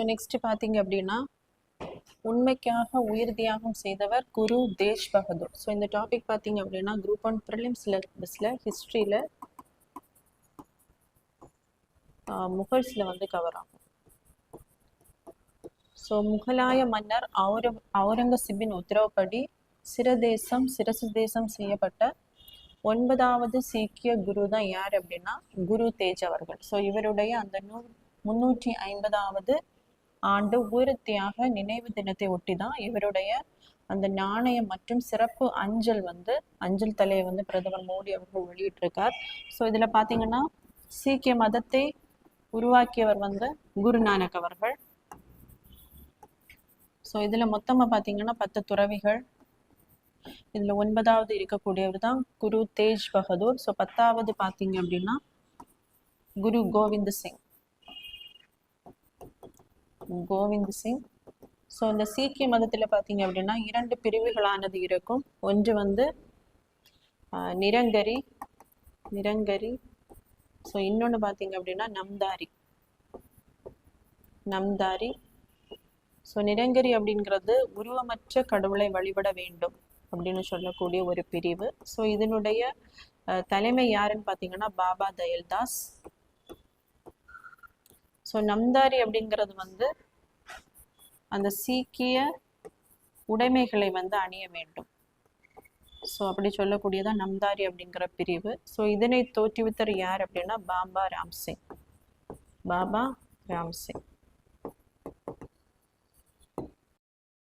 Next பார்த்தீங்க அப்படின்னா உண்மைக்காக உயிர் தியாகம் செய்தவர் குரு தேஜ் பகதூர். ஸோ இந்த டாபிக் பார்த்தீங்க அப்படின்னா குரூப் 1 ப்ரிலிம்ஸில் ஹிஸ்ட்ரியில் முகல்ஸில் வந்து கவர் ஆகும். ஸோ முகலாய மன்னர் அவுரங்கசீபின் உத்தரவுப்படி சிரசு தேசம் செய்யப்பட்ட 9வது சீக்கிய குரு தான் யார் அப்படின்னா குரு தேஜ் அவர்கள். ஸோ இவருடைய அந்த 350வது ஆண்டு உயிர் தியாக நினைவு தினத்தை ஒட்டி தான் இவருடைய அந்த நாணயம் மற்றும் சிறப்பு அஞ்சல் தலையை வந்து பிரதமர் மோடி அவர்கள் வெளியிட்டிருக்கார். ஸோ இதில் பார்த்தீங்கன்னா சீக்கிய மதத்தை உருவாக்கியவர் வந்து குருநானக் அவர்கள். ஸோ இதில் மொத்தமாக பார்த்தீங்கன்னா 10 துறவிகள். இதில் 9வது இருக்கக்கூடியவர் தான் குரு தேஜ் பகதூர். ஸோ 10வது பார்த்தீங்க அப்படின்னா குரு கோவிந்த் சிங். ஸோ இந்த சீக்கிய மதத்தில் பார்த்தீங்க அப்படின்னா 2 பிரிவுகளானது இருக்கும். ஒன்று வந்து நிரங்கரி. ஸோ இன்னொன்று பார்த்தீங்க அப்படின்னா நம்தாரி. ஸோ நிரங்கரி அப்படிங்கிறது உருவமற்ற கடவுளை வழிபட வேண்டும் அப்படின்னு சொல்லக்கூடிய ஒரு பிரிவு. ஸோ இதனுடைய தலைமை யாருன்னு பார்த்தீங்கன்னா பாபா தயல்தாஸ். ஸோ நம்தாரி அப்படிங்கிறது வந்து அந்த சீக்கிய உடைமைகளை வந்து அணிய வேண்டும். ஸோ அப்படி சொல்லக்கூடியதான் நம்தாரி அப்படிங்கிற பிரிவு. ஸோ இதனை தோற்றுவித்தர் யார் அப்படின்னா பாபா ராம்சிங்.